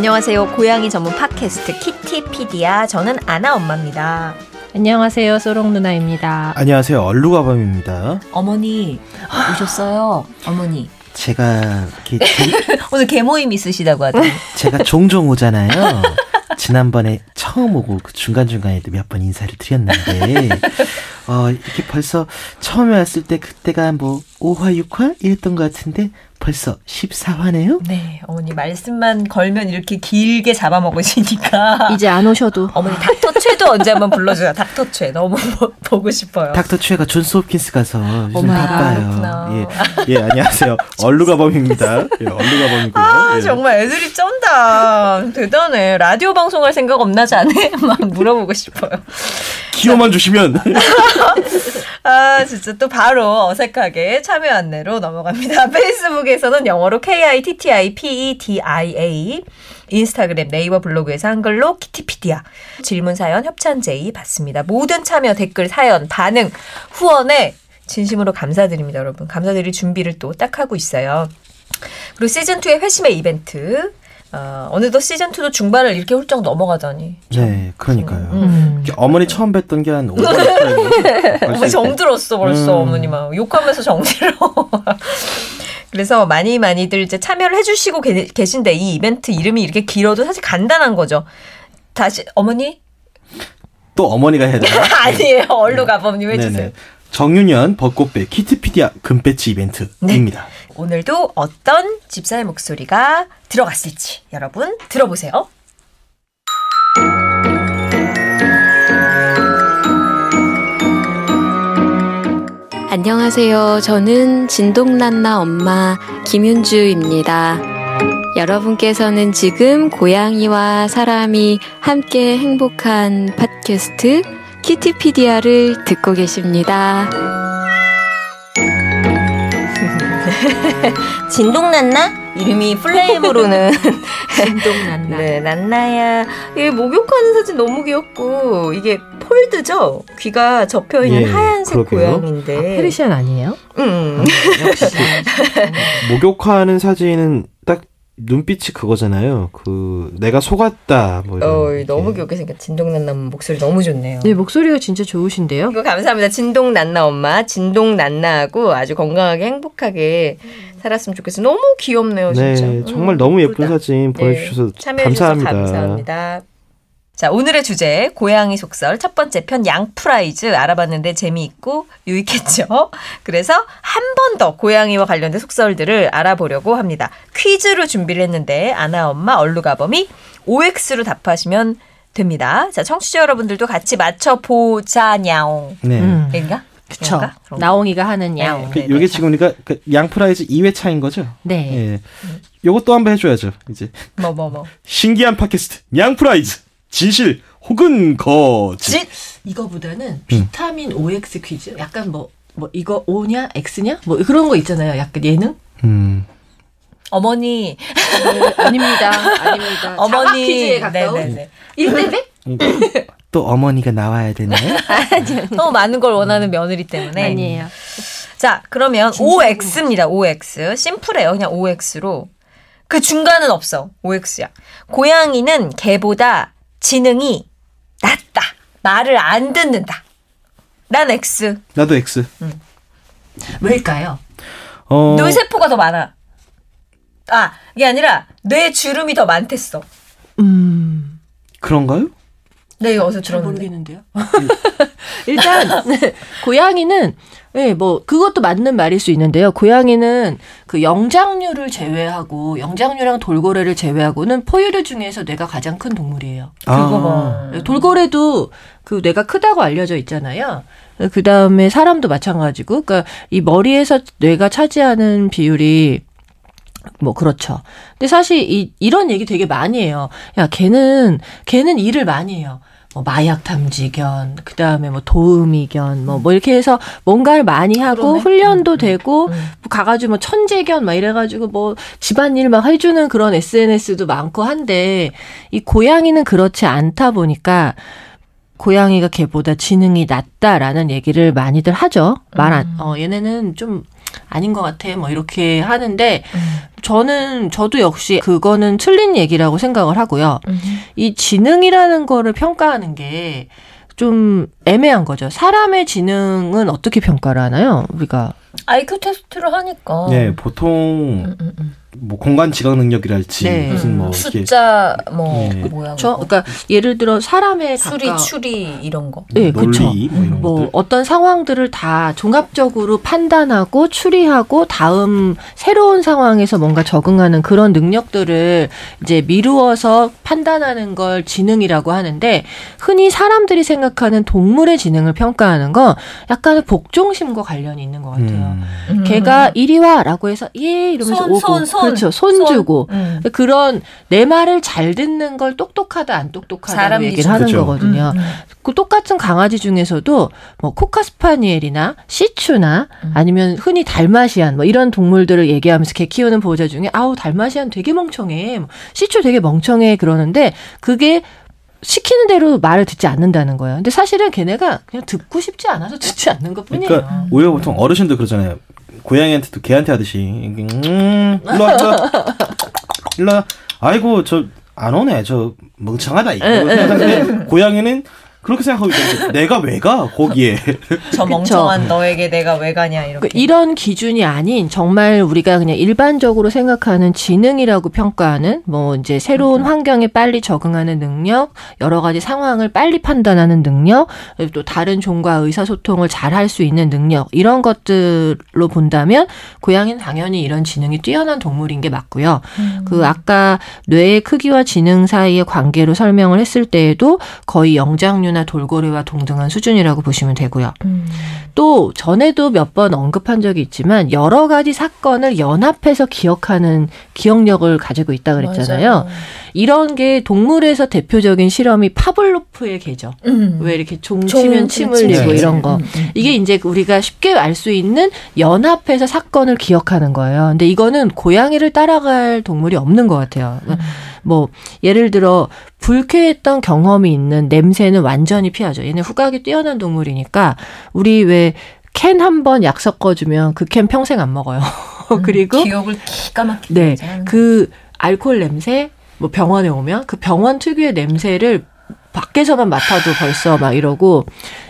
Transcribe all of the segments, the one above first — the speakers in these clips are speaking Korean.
안녕하세요. 고양이 전문 팟캐스트 키티피디아. 저는 아나 엄마입니다. 안녕하세요. 소롱 누나입니다. 안녕하세요. 얼루가범입니다. 어머니 오셨어요. 어머니. 제가 오늘 개모임 있으시다고 하더니. 제가 종종 오잖아요. 지난번에 처음 오고 그 중간중간에도 몇 번 인사를 드렸는데 이렇게 벌써 처음에 왔을 때 그때가 뭐 5화, 6화 이랬던 것 같은데 벌써 14화네요? 네, 어머니 말씀만 걸면 이렇게 길게 잡아먹으시니까 이제 안 오셔도 어머니 닥터최도 언제 한번 불러줘요. 닥터최 너무 보고 싶어요. 닥터최가 존스 홉킨스 가서 요즘 어머나, 바빠요. 예, 안녕하세요. 얼루가범입니다. 예, 얼루가범이고요. 예. 정말 애들이 쩐다. 대단해. 라디오 방송할 생각 없나 자네? 막 물어보고 싶어요. 기호만 주시면. 진짜 또 바로 어색하게 참여 안내로 넘어갑니다. 페이스북에서는 영어로 KITTIPEDIA, 인스타그램, 네이버 블로그에서 한글로 키티피디아, 질문, 사연, 협찬 제의 받습니다. 모든 참여, 댓글, 사연, 반응, 후원에 진심으로 감사드립니다. 여러분. 감사드릴 준비를 또 딱 하고 있어요. 그리고 시즌2의 회심의 이벤트, 어느덧 시즌2도 중반을 이렇게 훌쩍 넘어가다니. 네, 그러니까요. 어머니 처음 뵀던 게 한 5년 어머니 정들었어 벌써. 어머니 막 욕하면서 정들어. 그래서 많이들 이제 참여를 해주시고 계신데 이 이벤트 이름이 이렇게 길어도 사실 간단한 거죠. 다시 어머니? 또 어머니가 해야 돼요? 아니에요. 얼루가범님 해주세요. 네네. 정윤현 벚꽃배 키티피디아 금배지 이벤트입니다. 네. 오늘도 어떤 집사의 목소리가 들어갔을지 여러분 들어보세요. 안녕하세요. 저는 진동난나 엄마 김윤주입니다. 여러분께서는 지금 고양이와 사람이 함께 행복한 팟캐스트 키티피디아를 듣고 계십니다. 진동난나? 이름이 플레임으로는 진동난나. 네, 난나야. 이게 목욕하는 사진 너무 귀엽고 이게 폴드죠? 귀가 접혀있는 하얀색 그러게요. 고양인데. 페르시안 아니에요? 역시. 목욕하는 사진은 딱 눈빛이 그거잖아요. 내가 속았다. 뭐 이런 너무 귀엽게 생겼. 진동난나 목소리 너무 좋네요. 네, 목소리가 진짜 좋으신데요? 이거 감사합니다. 진동난나 엄마. 진동난나하고 아주 건강하게 행복하게 살았으면 좋겠어요. 너무 귀엽네요, 진짜. 네, 정말 너무 예쁜 사진 보내주셔서 참여해주셔서 감사합니다. 감사합니다. 자, 오늘의 주제 고양이 속설 첫 번째 편 양프라이즈 알아봤는데 재미있고 유익했죠. 그래서 한 번 더 고양이와 관련된 속설들을 알아보려고 합니다. 퀴즈로 준비를 했는데 아나 엄마 얼루가범이 OX로 답하시면 됩니다. 자, 청취자 여러분들도 같이 맞춰보자냐옹. 네. 인가? 그쵸. 나옹이가 하는 야옹. 네. 이게 지금 우리가 양프라이즈 2회차인 거죠? 네. 예. 요것도 한번 해줘야죠. 이제 뭐. 신기한 팟캐스트 양프라이즈 진실 혹은 거짓. 이거보다는 비타민 OX 퀴즈? 약간 뭐 이거 O냐 X냐? 뭐 그런 거 있잖아요. 약간 예능? 어머니. 아닙니다. 어머니. 자막 퀴즈에 가까운. 네네네. 1대100? 또 어머니가 나와야 되나요? 너무 많은 걸 원하는 며느리 때문에. 아니에요. 자, 그러면 OX입니다. OX. 심플해요. 그냥 OX로. 그 중간은 없어. OX야. 고양이는 개보다 지능이 낮다. 말을 안 듣는다. 난 X. 나도 X. 왜일까요? 뇌세포가 더 많아. 이게 아니라 뇌 주름이 더 많댔어. 그런가요? 네, 이거 어디서 잘 들었는데. 모르겠는데요. 일단 고양이는 뭐 그것도 맞는 말일 수 있는데요. 고양이는 그 영장류를 제외하고 영장류랑 돌고래를 제외하고는 포유류 중에서 뇌가 가장 큰 동물이에요. 그거 봐. 돌고래도 그 뇌가 크다고 알려져 있잖아요. 그 다음에 사람도 마찬가지고, 그러니까 이 머리에서 뇌가 차지하는 비율이 뭐 그렇죠. 근데 사실 이런 얘기 되게 많이 해요. 야, 걔는 일을 많이 해요. 뭐 마약 탐지견, 그 다음에 뭐 도우미견, 뭐 이렇게 해서 뭔가를 많이 하고 그러네. 훈련도 되고, 뭐 가가지고 뭐 천재견 막 이래가지고 뭐 집안일 막 해주는 그런 SNS도 많고 한데, 이 고양이는 그렇지 않다 보니까 고양이가 개보다 지능이 낮다라는 얘기를 많이들 하죠. 얘네는 좀 아닌 것 같아. 뭐 이렇게 하는데 저도 역시 그거는 틀린 얘기라고 생각을 하고요. 이 지능이라는 거를 평가하는 게 좀 애매한 거죠. 사람의 지능은 어떻게 평가를 하나요? 우리가 IQ 테스트를 하니까. 네, 보통 뭐 공간 지각 능력이랄지 네. 무슨 뭐 이렇게 숫자 뭐 뭐야? 그러니까 예를 들어 사람의 추리 이런 거. 네, 그렇죠. 논리 뭐 이런 뭐 것들. 어떤 상황들을 다 종합적으로 판단하고 추리하고 다음 새로운 상황에서 뭔가 적응하는 그런 능력들을 이제 미루어서 판단하는 걸 지능이라고 하는데 흔히 사람들이 생각하는 동물의 지능을 평가하는 건 약간의 복종심과 관련이 있는 것 같아요. 걔가 이리 와라고 해서 예 이러면서 오고 그렇죠. 손 주고 그런 내 말을 잘 듣는 걸 똑똑하다 안 똑똑하다고 얘기를 하는 그렇죠. 거거든요. 그 똑같은 강아지 중에서도 뭐 코카스파니엘이나 시츄나 아니면 흔히 달마시안 뭐 이런 동물들을 얘기하면서 개 키우는 보호자 중에 아우 달마시안 되게 멍청해, 뭐, 시츄 되게 멍청해 그러는데 그게 시키는 대로 말을 듣지 않는다는 거예요. 근데 사실은 걔네가 그냥 듣고 싶지 않아서 듣지 않는 것뿐이에요. 그러니까 오히려 보통 어르신들 그러잖아요. 고양이한테도 개한테 하듯이 일로 와 일로 와 아이고 저 안 오네 저 멍청하다 이거. 고양이는 그렇게 생각하고 있는데 내가 왜 가 거기에. 저 멍청한 너에게 내가 왜 가냐 이렇게. 이런 기준이 아닌 정말 우리가 그냥 일반적으로 생각하는 지능이라고 평가하는 뭐 이제 새로운 환경에 빨리 적응하는 능력, 여러 가지 상황을 빨리 판단하는 능력, 또 다른 종과 의사소통을 잘 할 수 있는 능력 이런 것들로 본다면 고양이는 당연히 이런 지능이 뛰어난 동물인 게 맞고요. 그 아까 뇌의 크기와 지능 사이의 관계로 설명을 했을 때에도 거의 영장류나 돌고래와 동등한 수준이라고 보시면 되고요. 또 전에도 몇 번 언급한 적이 있지만 여러 가지 사건을 연합해서 기억하는 기억력을 가지고 있다 그랬잖아요. 맞아요. 이런 게 동물에서 대표적인 실험이 파블로프의 개죠. 왜 이렇게 종 치면 침 흘리고 이런 거. 이게 이제 우리가 쉽게 알 수 있는 연합해서 사건을 기억하는 거예요. 근데 이거는 고양이를 따라갈 동물이 없는 것 같아요. 뭐 예를 들어 불쾌했던 경험이 있는 냄새는 완전히 피하죠. 얘는 후각이 뛰어난 동물이니까 우리 왜 캔 한 번 약 섞어주면 그 캔 평생 안 먹어요. 그리고 기억을 기가 막히게 네, 그 알코올 냄새 뭐 병원에 오면 그 병원 특유의 냄새를 밖에서만 맡아도 벌써 막 이러고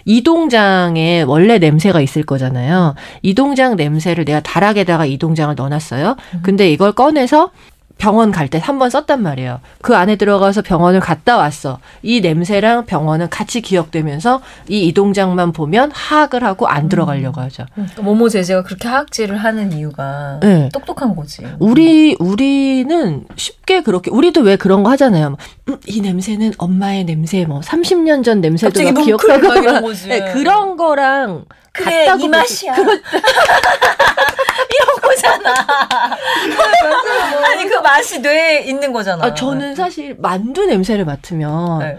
이동장에 원래 냄새가 있을 거잖아요. 이동장 냄새를 내가 다락에다가 이동장을 넣어놨어요. 근데 이걸 꺼내서 병원 갈 때 한 번 썼단 말이에요. 그 안에 들어가서 병원을 갔다 왔어. 이 냄새랑 병원은 같이 기억되면서 이 이동장만 보면 하악을 하고 안 들어가려고 하죠. 모모 제제가 그렇게 하악질을 하는 이유가 네. 똑똑한 거지. 우리는 쉽게 그렇게 우리도 왜 그런 거 하잖아요. 이 냄새는 엄마의 냄새, 뭐 30년 전 냄새도 막 기억하고 막 이런 거지. 네, 그런 거랑 그래 같다고 이 맛이야. 이런 거잖아. 아니 그 맛이 뇌에 있는 거잖아. 저는 사실 만두 냄새를 맡으면 네.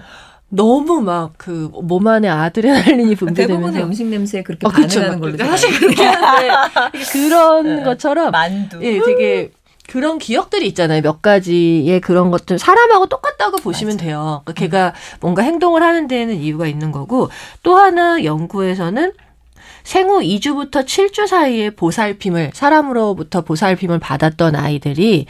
너무 막 그 몸 안에 아드레날린이 분비되면서 대부분의 음식 냄새에 그렇게 그쵸. 반응하는 걸로 사실 그렇게 하는데 그런 것처럼 만두. 예, 되게 그런 기억들이 있잖아요. 몇 가지의 그런 것들 사람하고 똑같다고 보시면 돼요. 그러니까 걔가 뭔가 행동을 하는 데에는 이유가 있는 거고 또 하나 연구에서는 생후 2주부터 7주 사이에 사람으로부터 보살핌을 받았던 아이들이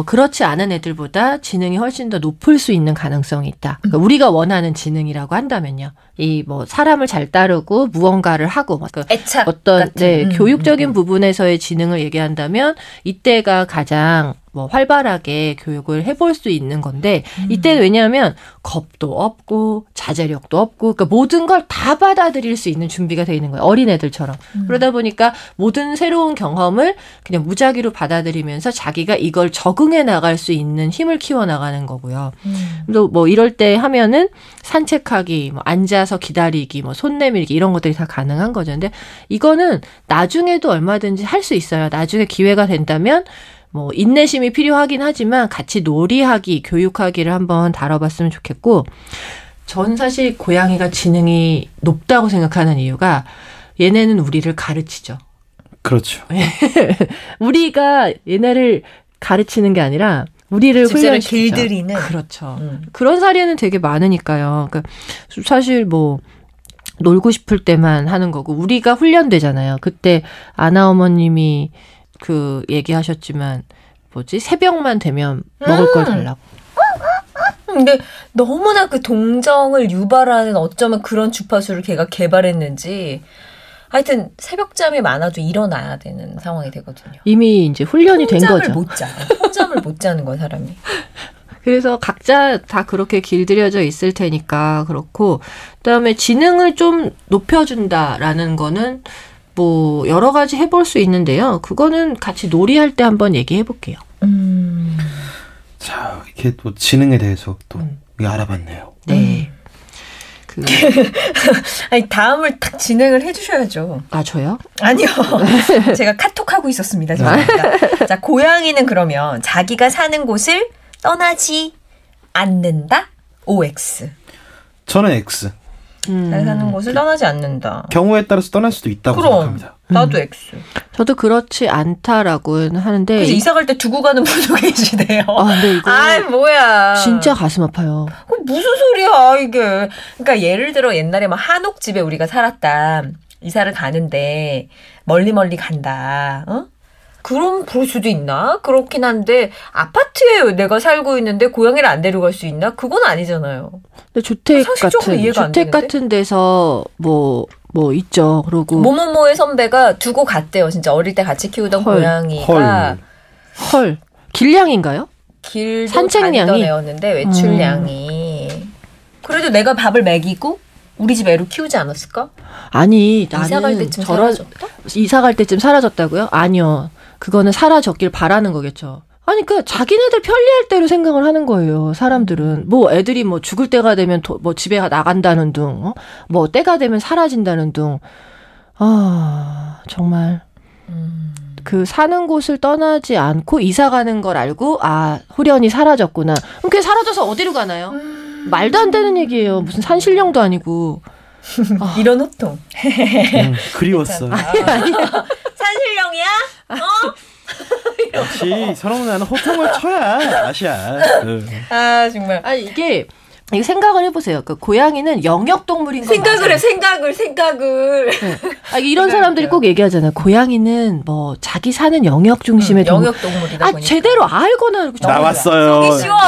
그렇지 않은 애들보다 지능이 훨씬 더 높을 수 있는 가능성이 있다. 그러니까 우리가 원하는 지능이라고 한다면요. 이 뭐 사람을 잘 따르고 무언가를 하고 애착 어떤 같은. 교육적인 부분에서의 지능을 얘기한다면 이때가 가장 뭐 활발하게 교육을 해볼 수 있는 건데 이때는 왜냐하면 겁도 없고 자제력도 없고 그러니까 모든 걸 다 받아들일 수 있는 준비가 돼 있는 거예요. 어린애들처럼. 그러다 보니까 모든 새로운 경험을 그냥 무작위로 받아들이면서 자기가 이걸 적응해 나갈 수 있는 힘을 키워나가는 거고요. 또 뭐 이럴 때 하면은 산책하기, 뭐 앉아서 기다리기, 뭐 손 내밀기 이런 것들이 다 가능한 거죠. 근데 이거는 나중에도 얼마든지 할 수 있어요. 나중에 기회가 된다면 뭐 인내심이 필요하긴 하지만 같이 놀이하기, 교육하기를 한번 다뤄봤으면 좋겠고 전 사실 고양이가 지능이 높다고 생각하는 이유가 얘네는 우리를 가르치죠. 그렇죠. 우리가 얘네를 가르치는 게 아니라 우리를 집사를 훈련시키죠. 길들이는. 그렇죠. 그런 사례는 되게 많으니까요. 그러니까 사실 뭐 놀고 싶을 때만 하는 거고 우리가 훈련되잖아요. 그때 아나 어머님이 그 얘기하셨지만 뭐지 새벽만 되면 먹을 걸 달라고. 근데 너무나 그 동정을 유발하는 어쩌면 그런 주파수를 걔가 개발했는지 하여튼 새벽잠이 많아도 일어나야 되는 상황이 되거든요. 이미 이제 훈련이 된 거죠. 통잠을 못 자는 거야 사람이. 그래서 각자 다 그렇게 길들여져 있을 테니까 그렇고 그다음에 지능을 좀 높여준다라는 거는 뭐 여러 가지 해볼 수 있는데요. 그거는 같이 놀이할 때 한번 얘기해 볼게요. 자, 이렇게 또 지능에 대해서 또 알아봤네요. 네. 아니 다음을 딱 진행을 해주셔야죠. 아 저요? 아니요. 제가 카톡하고 있었습니다. 죄송합니다. 자, 고양이는 그러면 자기가 사는 곳을 떠나지 않는다? OX. 저는 X. 자기 사는 곳을 떠나지 않는다. 경우에 따라서 떠날 수도 있다고 그럼 생각합니다. 나도 X. 저도 그렇지 않다라고는 하는데. 그래서 이사 갈 때 두고 가는 분도 계시네요. 아, 근데 이거. 아이, 뭐야. 진짜 가슴 아파요. 그럼 무슨 소리야, 이게. 그러니까 예를 들어 옛날에 막 한옥집에 우리가 살았다. 이사를 가는데 멀리 간다. 어? 그럼 그럴 수도 있나? 그렇긴 한데 아파트에 내가 살고 있는데 고양이를 안 데려갈 수 있나? 그건 아니잖아요. 근데 주택 이해가 안 주택 같은 데서 뭐 있죠. 그러고 모모모의 선배가 두고 갔대요. 진짜 어릴 때 같이 키우던 고양이가 헐. 길냥인가요? 길도 산책량이? 다니던 애였는데 외출량이. 그래도 내가 밥을 먹이고 우리 집 애로 키우지 않았을까? 아니 이사 갈 때쯤 사라졌다? 이사 갈 때쯤 사라졌다고요? 아니요. 그거는 사라졌길 바라는 거겠죠. 아니, 자기네들 편리할 대로 생각을 하는 거예요, 사람들은. 뭐, 애들이 뭐 죽을 때가 되면 뭐 집에 나간다는 둥, 뭐 때가 되면 사라진다는 둥. 아, 정말. 그 사는 곳을 떠나지 않고 이사 가는 걸 알고, 아, 후련히 사라졌구나. 그럼 걔 사라져서 어디로 가나요? 말도 안 되는 얘기예요. 무슨 산신령도 아니고. 이런 호통. 그리웠어. 산신령이야? 역시 서로 나는 호통을 쳐야 아시아. 아 정말. 아니 이게 생각을 해보세요. 그 고양이는 영역 동물인 거 생각을. 네. 아, 이런 사람들이 꼭 얘기하잖아요. 고양이는 뭐 자기 사는 영역 중심의 영역 동물이다 보니까. 제대로 알거나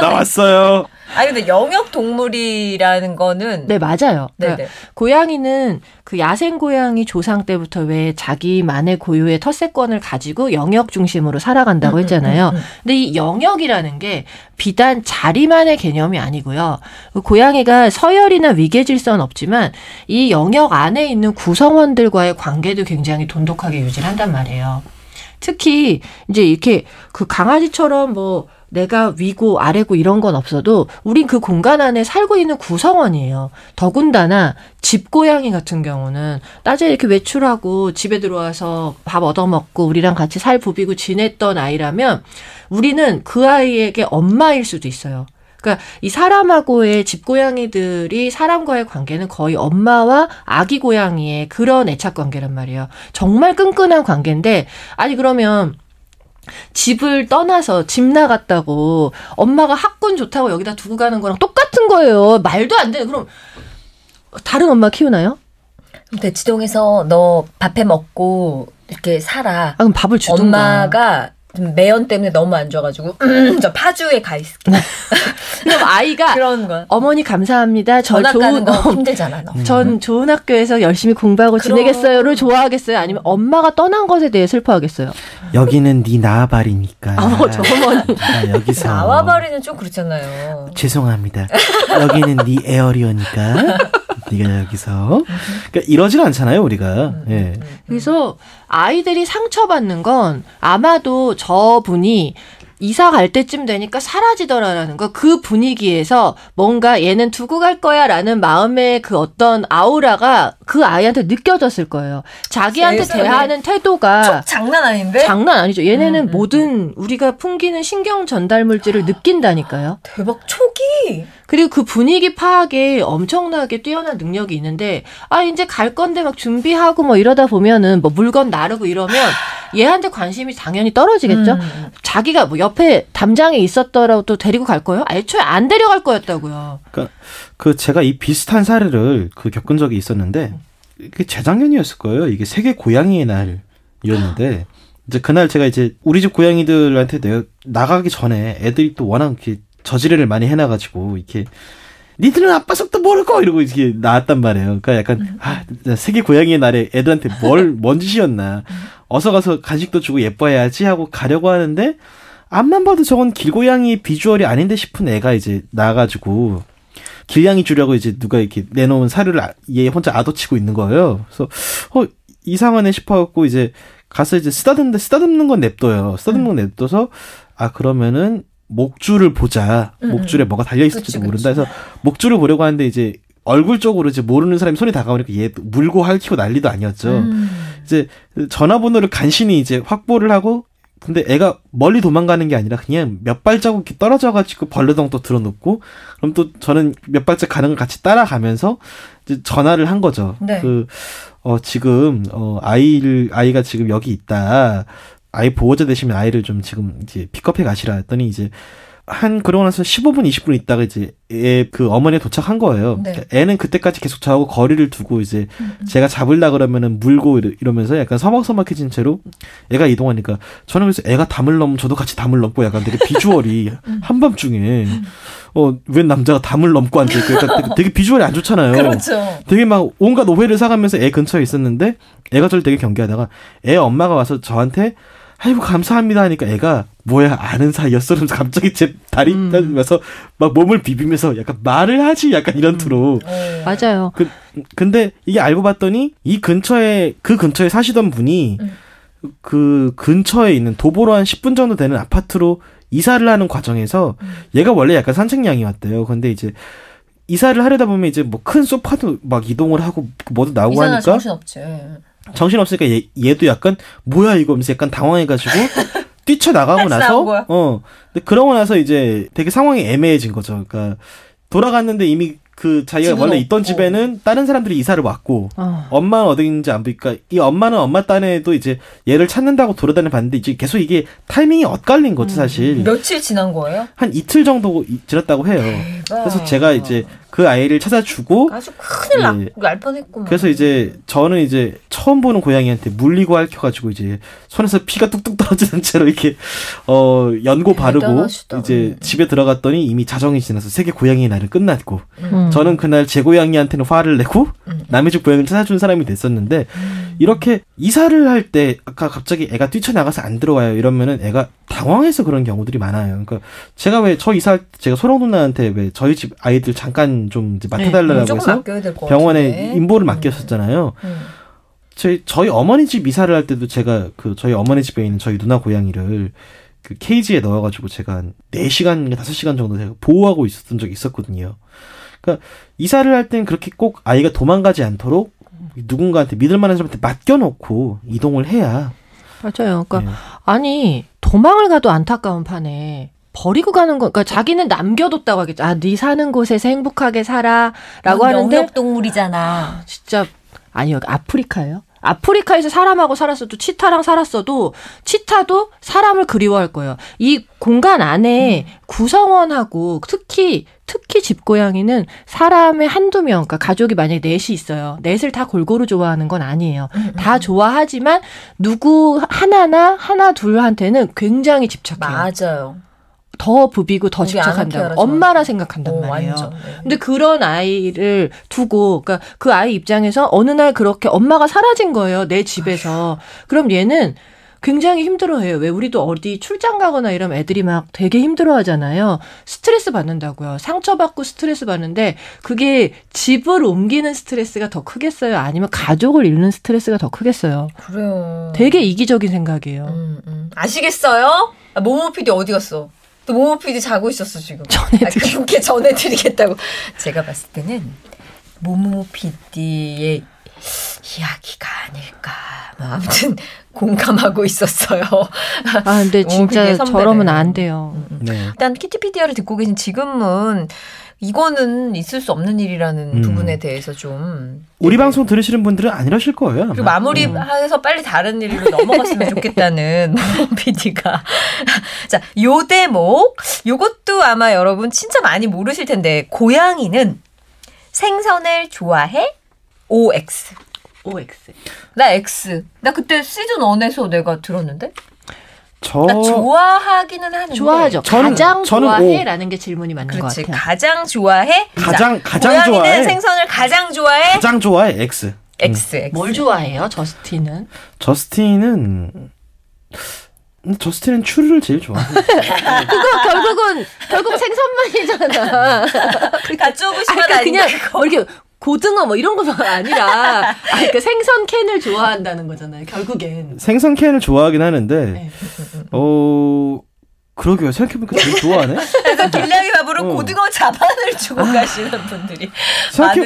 나왔어요. 아니 근데 영역 동물이라는 거는 네 맞아요. 그러니까 고양이는 그 야생 고양이 조상 때부터 왜 자기만의 고유의 텃세권을 가지고 영역 중심으로 살아간다고 했잖아요. 근데 이 영역이라는 게 비단 자리만의 개념이 아니고요. 고양이가 서열이나 위계 질서는 없지만 이 영역 안에 있는 구성원들과의 관계도 굉장히 돈독하게 유지를 한단 말이에요. 특히 이제 이렇게 그 강아지처럼 뭐 내가 위고 아래고 이런 건 없어도 우린 그 공간 안에 살고 있는 구성원이에요. 더군다나 집고양이 같은 경우는 낮에 이렇게 외출하고 집에 들어와서 밥 얻어먹고 우리랑 같이 살 부비고 지냈던 아이라면 우리는 그 아이에게 엄마일 수도 있어요. 그러니까 이 사람하고의 집고양이들이 사람과의 관계는 거의 엄마와 아기 고양이의 그런 애착 관계란 말이에요. 정말 끈끈한 관계인데 아니 그러면 집을 떠나서 집 나갔다고 엄마가 학군 좋다고 여기다 두고 가는 거랑 똑같은 거예요. 말도 안 돼. 그럼 다른 엄마 키우나요? 대치동에서 너 밥해 먹고 이렇게 살아. 그럼 밥을 주든가. 엄마가 매연 때문에 너무 안 좋아가지고 저 파주에 가 있을게. 그럼 아이가 그런 거. 어머니 감사합니다. 전학 가는 거 힘들잖아. 너. 전 좋은 학교에서 열심히 공부하고 지내겠어요를 좋아하겠어요? 아니면 엄마가 떠난 것에 대해 슬퍼하겠어요? 여기는 네 나와바리니까. 저 어머니. 여기서. 나와바리는 좀 그렇잖아요. 죄송합니다. 여기는 네 에어리어니까. 네가 여기서. 그러니까 이러질 않잖아요, 우리가. 예. 그래서 아이들이 상처받는 건 아마도 저분이 이사 갈 때쯤 되니까 사라지더라라는 거. 그 분위기에서 뭔가 얘는 두고 갈 거야라는 마음의 그 어떤 아우라가 그 아이한테 느껴졌을 거예요. 자기한테 대하는 태도가 장난 아닌데? 장난 아니죠. 얘네는 모든 우리가 풍기는 신경 전달 물질을 느낀다니까요. 대박 초기. 그리고 그 분위기 파악에 엄청나게 뛰어난 능력이 있는데 이제 갈 건데 막 준비하고 뭐 이러다 보면은 뭐 물건 나르고 이러면 얘한테 관심이 당연히 떨어지겠죠. 자기가 뭐 옆에 담장에 있었더라도 데리고 갈 거예요? 애초에 안 데려갈 거였다고요. 그러니까 그 제가 이 비슷한 사례를 겪은 적이 있었는데 이게 재작년이었을 거예요. 이게 세계 고양이의 날이었는데 이제 그날 제가 이제 우리 집 고양이들한테 내가 나가기 전에 애들이 또 워낙 이렇게 저지레를 많이 해놔가지고 이렇게 니들은 아빠 속도 모를 거 이러고 이렇게 나왔단 말이에요. 그러니까 약간 세계 고양이의 날에 애들한테 뭔 짓이었나. 어서 가서 간식도 주고 예뻐해야지 하고 가려고 하는데 앞만 봐도 저건 길고양이 비주얼이 아닌데 싶은 애가 이제 나가지고 길냥이 주려고 이제 누가 이렇게 내놓은 사료를 얘 혼자 아도치고 있는 거예요. 그래서 이상한 애 싶어갖고 이제 가서 이제 쓰다듬는 건 냅둬요. 쓰다듬는 건 냅둬서 그러면은 목줄을 보자. 목줄에 뭐가 달려있을지도 모른다 해서 목줄을 보려고 하는데 이제 얼굴 쪽으로 이제 모르는 사람이 손이 다가오니까 얘 물고 핥히고 난리도 아니었죠. 이제 전화번호를 간신히 이제 확보를 하고 근데 애가 멀리 도망가는 게 아니라 그냥 몇 발자국 이렇게 떨어져가지고 벌레덩 또 들어놓고 그럼 또 저는 몇 발짝 가는 걸 같이 따라가면서 이제 전화를 한 거죠. 네. 지금 아이가 지금 여기 있다. 아이 보호자 되시면 아이를 좀 지금 이제 픽업해 가시라 했더니 이제 그러고 나서 15분, 20분 있다가 이제 그 어머니가 도착한 거예요. 네. 그러니까 애는 그때까지 계속 저하고 거리를 두고 이제 제가 잡으려 그러면은 물고 이러면서 약간 서먹서먹해진 채로 애가 이동하니까 저는 그래서 애가 담을 넘으면 저도 같이 담을 넘고 약간 되게 비주얼이 한밤중에 웬 남자가 담을 넘고 앉아있고 약간 되게 비주얼이 안 좋잖아요. 그렇죠. 되게 막 온갖 오해를 사가면서 애 근처에 있었는데 애가 저를 되게 경계하다가 애 엄마가 와서 저한테 아이고 감사합니다 하니까 애가 뭐야 아는 사이였어 그러면서 갑자기 제 다리 따면서 막 몸을 비비면서 약간 말을 하지 약간 이런 투로 맞아요. 근데 이게 알고 봤더니 그 근처에 사시던 분이 그 근처에 있는 도보로 한 10분 정도 되는 아파트로 이사를 하는 과정에서 얘가 원래 약간 산책량이었대요. 근데 이제 이사를 하려다 보면 이제 뭐 큰 소파도 막 이동을 하고 뭐도 나오고 하니까 정신없으니까 얘도 약간 뭐야 이거 하면서 약간 당황해가지고 뛰쳐나가고 나서 근데 그러고 나서 이제 되게 상황이 애매해진 거죠. 그러니까 돌아갔는데 이미 그 자기가 원래 있던 집에는 다른 사람들이 이사를 왔고 엄마는 어딘지 안 보니까 이 엄마는 엄마 딴에도 이제 얘를 찾는다고 돌아다니 봤는데 이제 계속 이게 타이밍이 엇갈린 거죠 사실. 며칠 지난 거예요? 한 이틀 정도 지났다고 해요. 대박. 그래서 제가 이제 그 아이를 찾아주고 아주 큰일 날 뻔했구만. 그래서 이제 저는 이제 처음 보는 고양이한테 물리고 핥혀가지고 이제 손에서 피가 뚝뚝 떨어지는 채로 이렇게 연고 바르고 대단하시다. 이제 집에 들어갔더니 이미 자정이 지나서 세계 고양이의 날은 끝났고 저는 그날 제 고양이한테는 화를 내고 남의 집 고양이를 찾아준 사람이 됐었는데 이렇게 이사를 할 때 아까 갑자기 애가 뛰쳐나가서 안 들어와요 이러면은 애가 당황해서 그런 경우들이 많아요. 그러니까 제가 왜 저 이사할 때 제가 소령 누나한테 왜 저희 집 아이들 잠깐 좀 이제 맡아달라고 해서 병원에 임보를 맡겼었잖아요. 저희 어머니 집 이사를 할 때도 제가 저희 어머니 집에 있는 저희 누나 고양이를 그 케이지에 넣어가지고 제가 한 4시간, 5시간 정도 제가 보호하고 있었던 적이 있었거든요. 그러니까 이사를 할 땐 그렇게 꼭 아이가 도망가지 않도록 누군가한테 믿을 만한 사람한테 맡겨놓고 이동을 해야. 맞아요. 그러니까 아니 도망을 가도 안타까운 판에 버리고 가는 거, 그러니까 자기는 남겨뒀다고 하겠죠. 네 사는 곳에서 행복하게 살아라고 하는데 영역동물이잖아. 진짜 아니요 아프리카예요. 아프리카에서 사람하고 살았어도 치타랑 살았어도 치타도 사람을 그리워할 거예요. 이 공간 안에 구성원하고 특히 집고양이는 사람의 한두 명, 그러니까 가족이 만약에 넷이 있어요. 넷을 다 골고루 좋아하는 건 아니에요. 다 좋아하지만 누구 하나 둘한테는 굉장히 집착해요. 맞아요. 더 부비고 더 집착한다고. 엄마라 생각한단 말이에요. 완전, 네. 근데 그런 아이를 두고, 그러니까 그 아이 입장에서 어느 날 그렇게 엄마가 사라진 거예요. 내 집에서. 그럼 얘는 굉장히 힘들어해요. 왜 우리도 어디 출장 가거나 이러면 애들이 막 되게 힘들어하잖아요. 스트레스 받는다고요. 상처받고 스트레스 받는데 그게 집을 옮기는 스트레스가 더 크겠어요? 아니면 가족을 잃는 스트레스가 더 크겠어요? 그래요. 되게 이기적인 생각이에요. 아시겠어요? 모모 PD 어디 갔어? 또 모모 PD 자고 있었어 지금. 그렇게 전해드리겠다고. 제가 봤을 때는 모모 PD의 이야기가 아닐까. 아무튼 공감하고 있었어요. 근데 진짜 저러면 안 돼요. 네. 일단 키티피디아를 듣고 계신 지금은 이거는 있을 수 없는 일이라는 부분에 대해서 좀 우리 방송 들으시는 분들은 안 이러실 거예요. 아마. 그리고 마무리해서 빨리 다른 일로 넘어갔으면 좋겠다는 PD가 자, 요 대목 요것도 아마 여러분 진짜 많이 모르실 텐데 고양이는 생선을 좋아해? OX. 나 X. 나 그때 시즌 1에서 내가 들었는데 나 좋아하기는 하는데 좋아하죠. 가장 좋아해라는 게 질문이 맞는 그렇지. 것 같아요. 가장 좋아해? 가장 고양이는 좋아해. 생선을 가장 좋아해? 가장 좋아해. X. X. 뭘 좋아해요, 저스틴은? 저스틴은 추리를 제일 좋아해. 그거 결국 생선만이잖아. 가쪼부시만 그냥 이렇게 고등어 뭐 이런 거가 아니라 그러니까 생선 캔을 좋아한다는 거잖아요. 결국엔 생선 캔을 좋아하긴 하는데 네. 그러게요. 생각해보니까 제일 좋아하네. 그래서 길냥이 밥으로 고등어 자반을 주고 가시는 분들이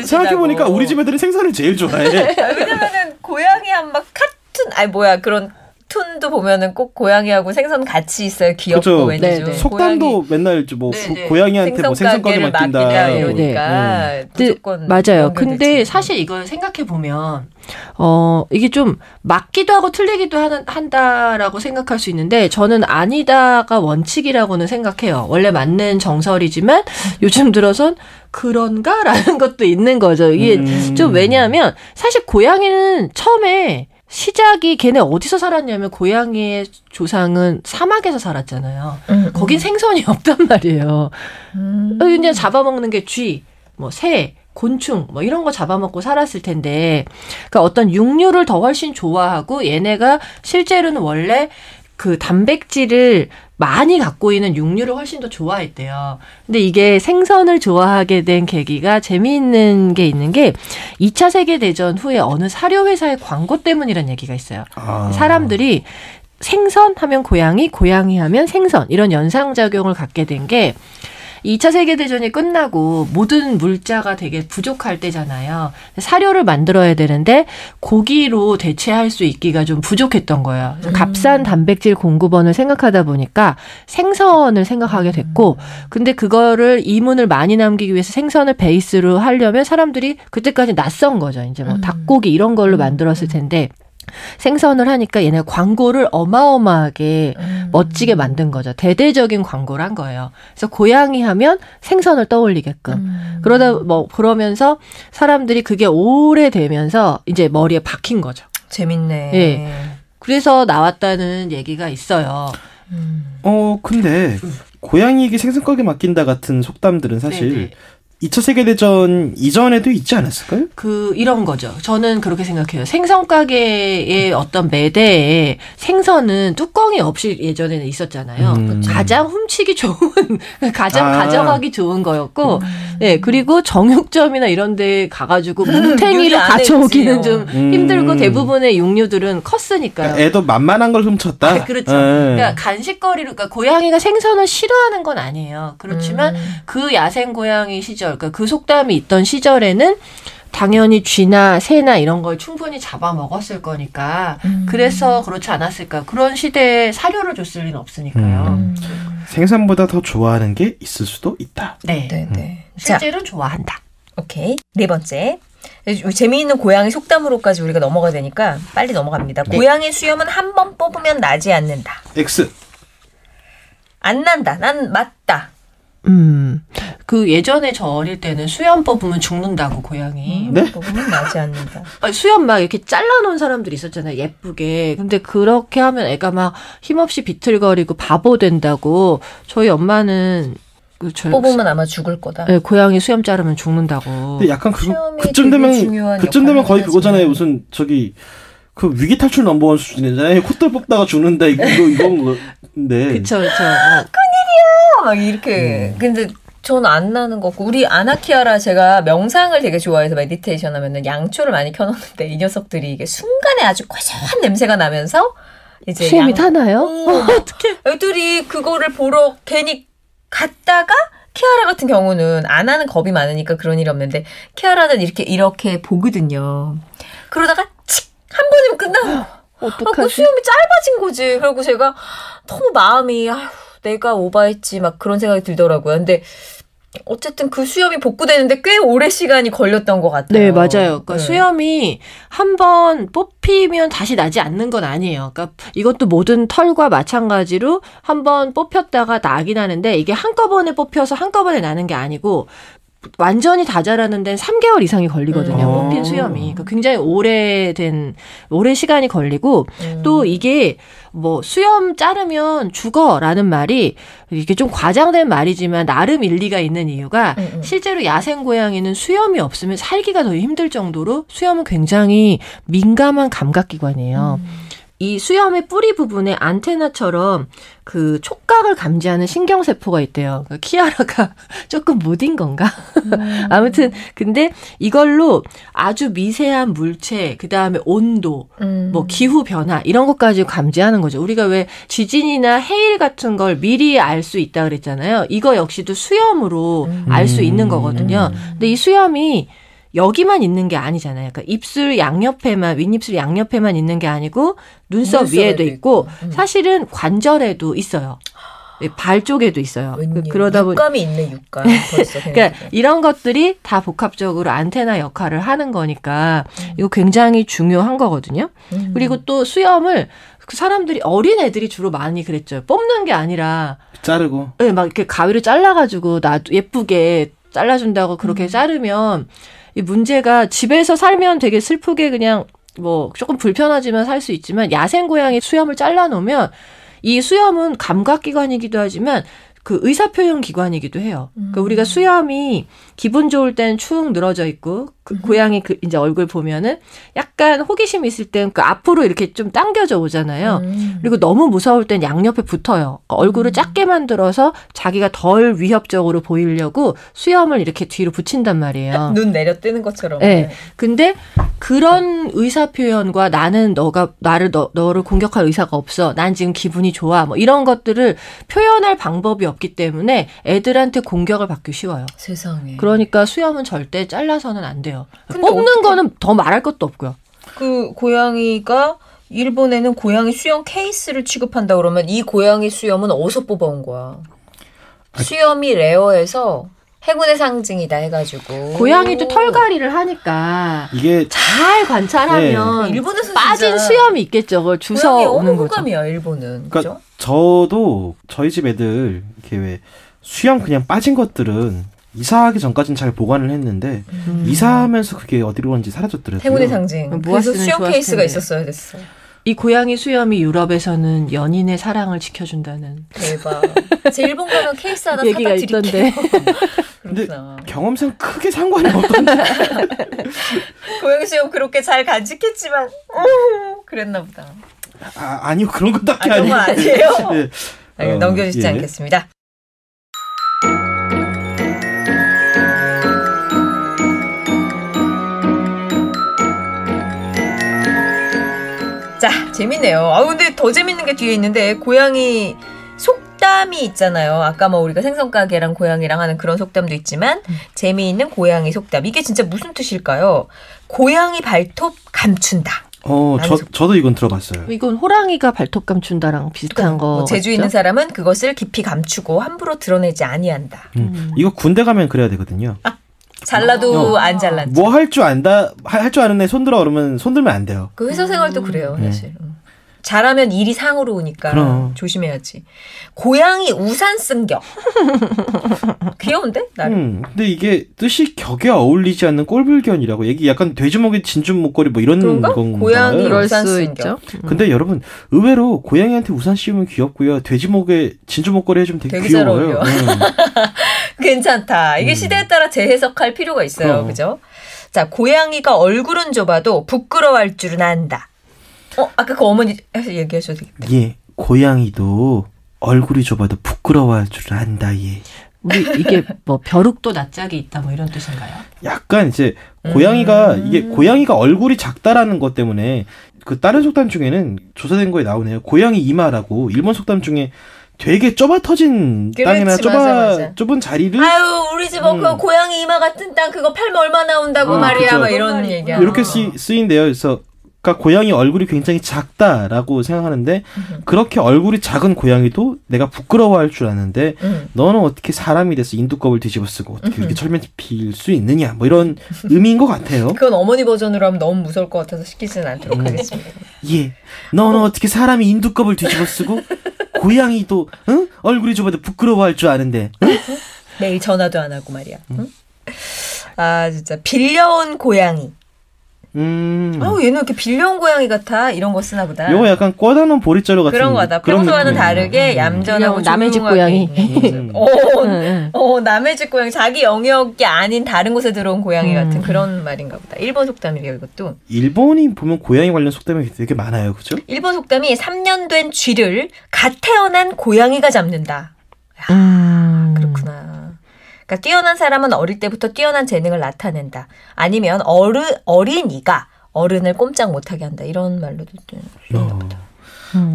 생각해보니까 우리 집 애들이 생선을 제일 좋아해. 왜냐면은 고양이한 막 카툰 그런 툰도 보면은 꼭 고양이하고 생선 같이 있어요. 귀엽고 왠지 속담도 맨날 뭐 고양이한테 뭐 생선 가게 맡긴다 이러니까 무조건 맞아요. 근데 사실 이걸 생각해 보면 이게 좀 맞기도 하고 틀리기도 한다라고 생각할 수 있는데 저는 아니다가 원칙이라고는 생각해요. 원래 맞는 정설이지만 요즘 들어선 그런가라는 것도 있는 거죠. 이게 좀 왜냐하면 사실 고양이는 처음에 시작이 걔네 어디서 살았냐면 고양이의 조상은 사막에서 살았잖아요. 거긴 생선이 없단 말이에요. 그냥 잡아먹는 게 쥐, 뭐 새, 곤충 뭐 이런 거 잡아먹고 살았을 텐데 그러니까 어떤 육류를 더 훨씬 좋아하고 얘네가 실제로는 원래 그 단백질을 많이 갖고 있는 육류를 훨씬 더 좋아했대요. 근데 이게 생선을 좋아하게 된 계기가 재미있는 게 있는 게 2차 세계대전 후에 어느 사료회사의 광고 때문이라는 얘기가 있어요. 사람들이 생선 하면 고양이, 고양이 하면 생선 이런 연상작용을 갖게 된 게 2차 세계대전이 끝나고 모든 물자가 되게 부족할 때잖아요. 사료를 만들어야 되는데 고기로 대체할 수 있기가 좀 부족했던 거예요. 값싼 단백질 공급원을 생각하다 보니까 생선을 생각하게 됐고 근데 그거를 이문을 많이 남기기 위해서 생선을 베이스로 하려면 사람들이 그때까지 낯선 거죠. 이제 뭐 닭고기 이런 걸로 만들었을 텐데 생선을 하니까 얘네가 광고를 어마어마하게 멋지게 만든 거죠. 대대적인 광고를 한 거예요. 그래서 고양이 하면 생선을 떠올리게끔. 그러면서 사람들이 그게 오래되면서 이제 머리에 박힌 거죠. 재밌네. 네. 그래서 나왔다는 얘기가 있어요. 근데 고양이에게 생선 가게 맡긴다 같은 속담들은 사실 네네. 2차 세계대전 이전에도 있지 않았을까요? 이런 거죠. 저는 그렇게 생각해요. 생선 가게의 어떤 매대에 생선은 뚜껑이 없이 예전에는 있었잖아요. 가장 훔치기 좋은, 가져가기 좋은 거였고, 네, 그리고 정육점이나 이런 데 가가지고 뭉탱이로 가져오기는 좀 힘들고 대부분의 육류들은 컸으니까요. 애도 만만한 걸 훔쳤다? 그렇죠. 그러니까 간식거리로, 그러니까 고양이가 생선을 싫어하는 건 아니에요. 그렇지만 그 야생 고양이 시절, 그러니까 그 속담이 있던 시절에는 당연히 쥐나 새나 이런 걸 충분히 잡아먹었을 거니까 그래서 그렇지 않았을까. 그런 시대에 사료를 줬을 리는 없으니까요. 생선보다 더 좋아하는 게 있을 수도 있다. 네. 실제로 좋아한다. 오케이. 네 번째. 재미있는 고양이 속담으로까지 우리가 넘어가야 되니까 빨리 넘어갑니다. 네. 고양이 수염은 한 번 뽑으면 나지 않는다. X. 안 난다. 난 맞다. 그 예전에 저 어릴 때는 수염 뽑으면 죽는다고 고양이. 네? 뽑으면 나지 않는다. 수염 막 이렇게 잘라놓은 사람들이 있었잖아요. 예쁘게. 근데 그렇게 하면 애가 막 힘없이 비틀거리고 바보 된다고. 저희 엄마는 뽑으면 아마 죽을 거다. 네, 고양이 수염 자르면 죽는다고. 근데 약간 그쯤 되면 거의 그거잖아요. 무슨 그 위기 탈출 넘버원 수준이잖아요. 콧돌 뽑다가 죽는다 이건 건데. 그쵸. 큰일이야. 막 이렇게. 근데 저는 안 나는 거고 우리 아나키아라 제가 명상을 되게 좋아해서 메디테이션 하면은 양초를 많이 켜놓는데 이 녀석들이 이게 순간에 아주 고소한 냄새가 나면서 이제 수염이 타나요? 어떻게? 애들이 그거를 보러 괜히 갔다가 키아라 같은 경우는 안 하는 겁이 많으니까 그런 일이 없는데 키아라는 이렇게 보거든요. 그러다가 한 번이면 끝나고 그 수염이 짧아진 거지. 그리고 제가 너무 마음이 내가 오바했지 막 그런 생각이 들더라고요. 근데 어쨌든 그 수염이 복구되는데 꽤 오래 시간이 걸렸던 것 같아요. 네, 맞아요. 그러니까 수염이 한번 뽑히면 다시 나지 않는 건 아니에요. 그러니까 이것도 모든 털과 마찬가지로 한번 뽑혔다가 나긴 하는데 이게 한꺼번에 뽑혀서 한꺼번에 나는 게 아니고 완전히 다 자라는 데는 3개월 이상이 걸리거든요. 뽑힌 수염이. 그러니까 굉장히 오래 시간이 걸리고 또 이게 뭐 수염 자르면 죽어라는 말이 이게 좀 과장된 말이지만 나름 일리가 있는 이유가 실제로 야생 고양이는 수염이 없으면 살기가 더 힘들 정도로 수염은 굉장히 민감한 감각기관이에요. 이 수염의 뿌리 부분에 안테나처럼 그 촉각을 감지하는 신경세포가 있대요. 그러니까 키아라가 조금 무딘 건가? 아무튼 근데 이걸로 아주 미세한 물체, 그 다음에 온도, 뭐 기후 변화 이런 것까지 감지하는 거죠. 우리가 왜 지진이나 해일 같은 걸 미리 알 수 있다 그랬잖아요. 이거 역시도 수염으로 알 수 있는 거거든요. 근데 이 수염이 여기만 있는 게 아니잖아요. 그러니까 입술 양옆에만, 윗입술 양옆에만 있는 게 아니고 눈썹 위에도 있고 사실은 관절에도 있어요. 발 쪽에도 있어요. 그러다 보니 육감이 있네, 육감. 벌써 그러니까 이런 것들이 다 복합적으로 안테나 역할을 하는 거니까 이거 굉장히 중요한 거거든요. 그리고 또 수염을 그 사람들이 어린 애들이 주로 많이 그랬죠. 뽑는 게 아니라 자르고. 네, 막 이렇게 가위로 잘라가지고 나 예쁘게 잘라준다고 그렇게 자르면 이 문제가 집에서 살면 되게 슬프게 그냥 뭐 조금 불편하지만 살 수 있지만 야생 고양이 수염을 잘라놓으면 이 수염은 감각기관이기도 하지만 그 의사표현 기관이기도 해요. 그러니까 우리가 수염이 기분 좋을 때는 축 늘어져 있고 그 고양이 그 이제 얼굴 보면은 약간 호기심 있을 땐 그 앞으로 이렇게 좀 당겨져 오잖아요. 그리고 너무 무서울 땐 양옆에 붙어요. 그러니까 얼굴을 작게 만들어서 자기가 덜 위협적으로 보이려고 수염을 이렇게 뒤로 붙인단 말이에요. 눈 내려 뜨는 것처럼. 네. 근데 그런 의사표현과 나는 너를 공격할 의사가 없어. 난 지금 기분이 좋아. 뭐 이런 것들을 표현할 방법이 없기 때문에 애들한테 공격을 받기 쉬워요. 세상에. 그러니까 수염은 절대 잘라서는 안 돼요. 근데 뽑는 거는 더 말할 것도 없고요. 그 고양이가 일본에는 고양이 수염 케이스를 취급한다 그러면 이 고양이 수염은 어디서 뽑아온 거야? 수염이 레어해서 행운의 상징이다 해가지고. 고양이도 털갈이를 하니까 이게 잘 관찰하면 일본에서 빠진 수염이 있겠죠. 그걸 주워 오는 거죠. 호감이야 일본은. 그러니까 그죠? 저도 저희 집 애들 이렇게 왜 수염 그냥 빠진 것들은 이사하기 전까지는 잘 보관을 했는데 이사하면서 그게 어디로 갔는지 사라졌더라고요. 행운의 상징. 그래서 수염 케이스가 있었어야 됐어. 이 고양이 수염이 유럽에서는 연인의 사랑을 지켜준다는. 대박. 제 일본 가면 케이스 하나 사다 얘기가 드릴게요. 있던데. 근데 경험상 크게 상관이 없던데. 고양이 수염 그렇게 잘 간직했지만 그랬나 보다. 아니요. 그런 건 딱히 그런 건 아니에요? 네. 넘겨주시지 않겠습니다. 자, 재밌네요. 근데 더 재밌는 게 뒤에 있는데 고양이 속담이 있잖아요. 아까 뭐 우리가 생선가게랑 고양이랑 하는 그런 속담도 있지만 재미있는 고양이 속담. 이게 진짜 무슨 뜻일까요? 고양이 발톱 감춘다. 저도 이건 들어봤어요. 이건 호랑이가 발톱 감춘다랑 비슷한 거. 뭐 재주 있는 사람은 그것을 깊이 감추고 함부로 드러내지 아니한다. 이거 군대 가면 그래야 되거든요. 잘라도 안 잘랐지. 뭐 할 줄 아는 애 손들어 그러면 손들면 안 돼요. 그 회사 생활도 그래요, 사실. 잘하면 일이 상으로 오니까 그럼. 조심해야지. 고양이 우산 쓴 격. 귀여운데? 나름. 근데 이게 뜻이 격에 어울리지 않는 꼴불견이라고. 이게 약간 돼지목에 진주 목걸이 뭐 이런 그런가? 건가요? 고양이 그럴 우산 수 쓴 있죠. 격. 근데 여러분 의외로 고양이한테 우산 씌우면 귀엽고요. 돼지목에 진주 목걸이 해주면 되게 잘 귀여워요. 어울려. 괜찮다. 이게 시대에 따라 재해석할 필요가 있어요. 그죠? 자, 고양이가 얼굴은 좁아도 부끄러워할 줄은 안다. 아까 그 어머니 얘기하셔도 되겠다. 예, 고양이도 얼굴이 좁아도 부끄러워할 줄 안다. 예. 우리 이게 뭐 벼룩도 낯짝이 있다 뭐 이런 뜻인가요? 약간 이제 고양이가 얼굴이 작다라는 것 때문에 그 다른 속담 중에는 조사된 거에 나오네요. 고양이 이마라고 일본 속담 중에 되게 좁아 터진 땅이나 맞아. 좁은 자리를 우리 집 그 고양이 이마 같은 땅 그거 팔면 얼마 나온다고 말이야. 그쵸. 막 이런 얘기야. 이렇게 쓰인대요. 그래서 고양이 얼굴이 굉장히 작다라고 생각하는데 그렇게 얼굴이 작은 고양이도 내가 부끄러워할 줄 아는데 너는 어떻게 사람이 돼서 인두껍을 뒤집어 쓰고 어떻게 그렇게 철면 필 수 있느냐 뭐 이런 의미인 것 같아요. 그건 어머니 버전으로 하면 너무 무서울 것 같아서 시키지는 않도록 하겠습니다. 예, 너는 어떻게 사람이 인두껍을 뒤집어 쓰고 고양이도 응? 얼굴이 좁아도 부끄러워할 줄 아는데 응? 매일 전화도 안 하고 말이야. 응? 아 진짜 빌려온 고양이. 얘는 이렇게 빌려온 고양이 같아 이런 거 쓰나 보다. 요거 약간 꿔다놓은 보리자루 같은 그런 거다. 평소와는 다르게 얌전하고 남의 집 고양이. 남의 집 고양이. 자기 영역이 아닌 다른 곳에 들어온 고양이 같은 그런 말인가 보다. 일본 속담이래요 이것도. 일본이 보면 고양이 관련 속담이 되게 많아요, 그죠? 일본 속담이 3년 된 쥐를 갓 태어난 고양이가 잡는다. 그렇구나. 그러니까 뛰어난 사람은 어릴 때부터 뛰어난 재능을 나타낸다. 아니면 어린이가 어른을 꼼짝 못하게 한다. 이런 말로도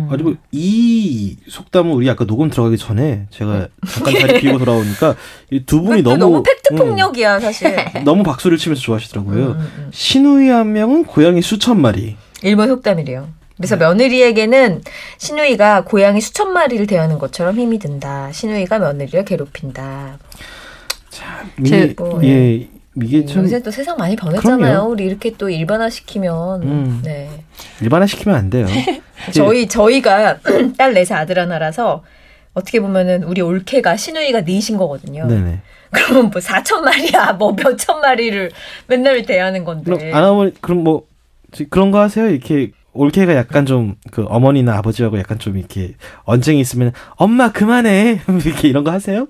그리고 이 속담은 우리 아까 녹음 들어가기 전에 제가 잠깐 자리 비우고 돌아오니까 이 두 분이 너무 팩트 폭력이야 사실. 너무 박수를 치면서 좋아하시더라고요. 시누이 한 명은 고양이 수천 마리. 일본 속담이래요. 그래서 며느리에게는 시누이가 고양이 수천 마리를 대하는 것처럼 힘이 든다. 시누이가 며느리를 괴롭힌다. 참, 이게 참 요새 또 세상 많이 변했잖아요. 그럼요. 우리 이렇게 또 일반화시키면 네. 일반화시키면 안 돼요. 저희가 딸 넷에 아들 하나라서 어떻게 보면은 우리 올케가 시누이가 넷인 거거든요. 네네. 그러면 뭐 4천 마리야, 뭐 몇천 마리를 맨날 대하는 건데. 그럼 아나머니 그럼 뭐 그런 거 하세요? 이렇게 올케가 약간 좀 그 어머니나 아버지하고 약간 좀 이렇게 언쟁이 있으면 엄마 그만해 이렇게 이런 거 하세요?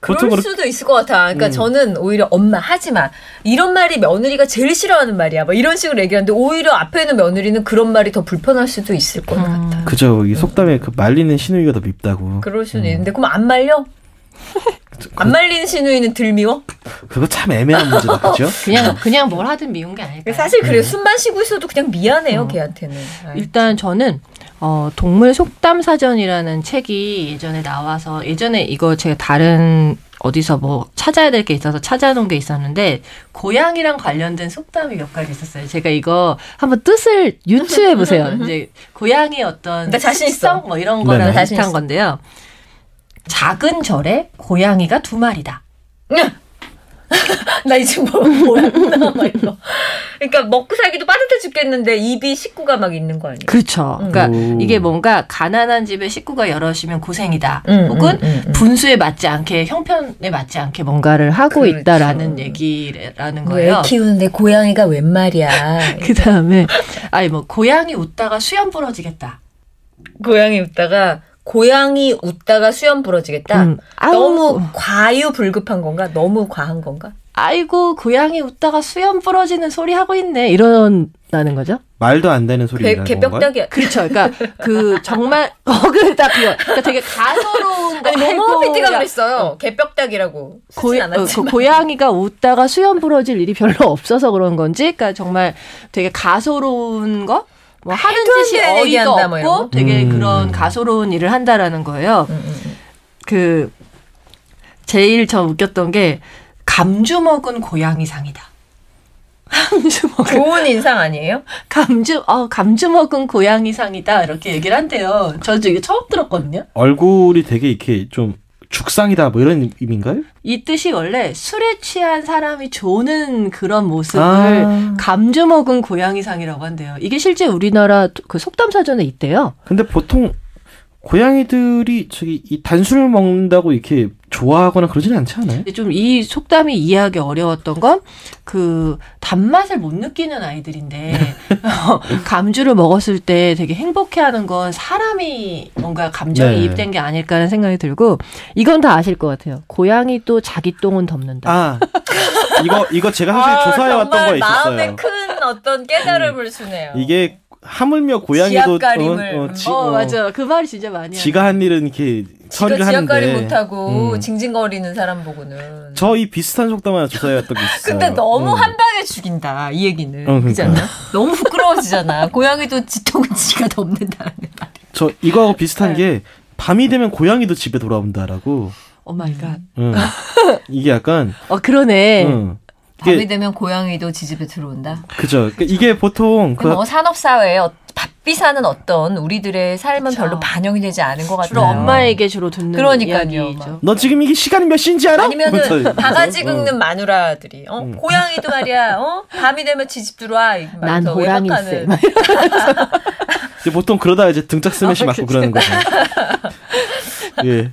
그럴 수도 있을 것 같아. 그러니까 저는 오히려 엄마 하지마 이런 말이 며느리가 제일 싫어하는 말이야. 뭐 이런 식으로 얘기하는데 오히려 앞에 있는 며느리는 그런 말이 더 불편할 수도 있을 것 같아. 그죠. 이 속담에 그 말리는 시누이가 더 밉다고. 그럴 수도 있는데 그럼 안 말려? 안 말리는 시누이는 덜 미워? 그거 참 애매한 문제다, 그죠? 그냥 뭘 하든 미운 게 아닐까. 사실 그래 숨만 쉬고 있어도 그냥 미안해요 걔한테는. 일단 저는 동물 속담 사전이라는 책이 예전에 나와서 예전에 이거 제가 다른 어디서 뭐 찾아야 될 게 있어서 찾아놓은 게 있었는데 고양이랑 관련된 속담이 몇 가지 있었어요. 제가 이거 한번 뜻을 유추해 보세요. 이제 고양이 어떤 특성 뭐 이런 거랑 비슷한 건데요. 작은 절에 고양이가 2마리다. 나 이제 뭐였나 막 이거. 그러니까 먹고 살기도 빠듯해 죽겠는데 입이 식구가 막 있는 거 아니에요? 그렇죠. 그러니까 이게 뭔가 가난한 집에 식구가 여럿이면 고생이다. 혹은 분수에 맞지 않게 형편에 맞지 않게 뭔가를 하고 있다라는 얘기라는 거예요. 애 키우는데 고양이가 웬 말이야. 그다음에 뭐 고양이 웃다가 수염 부러지겠다. 고양이 웃다가 수염 부러지겠다. 너무 과유불급한 건가? 너무 과한 건가? 아이고 고양이 웃다가 수염 부러지는 소리 하고 있네 이런다는 거죠. 말도 안 되는 소리라는 건가요? 개벽다기. 그렇죠. 그러니까 그 정말 그러니까 되게 가소로운 거. 아니 모모 PD가 그랬어요. 개벽다기라고 쓰진 않았지만. 고양이가 웃다가 수염 부러질 일이 별로 없어서 그런 건지, 그러니까 정말 되게 가소로운 거. 뭐 하는 짓이 어이가 없고 되게 그런 가소로운 일을 한다라는 거예요. 그 제일 저 웃겼던 게 감주 먹은 고양이 상이다. 좋은 인상 아니에요? 감주 먹은 고양이 상이다 이렇게 얘기를 한대요. 저 이게 처음 들었거든요. 얼굴이 되게 이렇게 좀 죽상이다 뭐 이런 의미인가요? 이 뜻이 원래 술에 취한 사람이 조는 그런 모습을 감주 먹은 고양이상이라고 한대요. 이게 실제 우리나라 그 속담 사전에 있대요. 근데 보통 고양이들이 이 단술을 먹는다고 이렇게 좋아하거나 그러지는 않지 않아요? 좀 이 속담이 이해하기 어려웠던 건 그 단맛을 못 느끼는 아이들인데 감주를 먹었을 때 되게 행복해하는 건 사람이 뭔가 감정이 이입된 게 아닐까 하는 생각이 들고, 이건 다 아실 것 같아요. 고양이 또 자기 똥은 덮는다. 이거 제가 사실 조사해왔던 거 있었어요. 마음에 큰 어떤 깨달음을 주네요. 이게 하물며 고양이도 맞아. 그 말이 진짜 많이 지가 한 일은 이렇게 처리를 하는데 지각거리 못하고 징징거리는 사람 보고는 저 이 비슷한 속담 하나 조사해왔던 게 있어요. 근데 너무 한 방에 죽인다 이 얘기는. 그렇지 않나? 너무 부끄러워지잖아. 고양이도 지통은 지가 덮는다는 말. 저 이거하고 비슷한 게 밤이 되면 고양이도 집에 돌아온다라고. 오 마이 갓. 이게 약간 그러네. 밤이 되면 고양이도 지집에 들어온다. 그죠. 이게 보통 뭐 산업사회에 바삐 사는 어떤 우리들의 삶은 별로 반영이 되지 않은 것 같아요. 주로 엄마에게 주로 듣는 이야기죠. 너 지금 이게 시간이 몇 시인지 알아? 아니면은 바가지 긁는 마누라들이 고양이도 말이야 밤이 되면 지집 들어와. 난 호랑이세. 이제 보통 그러다 이제 등짝 스매시 맞고 그러는 거죠. 예.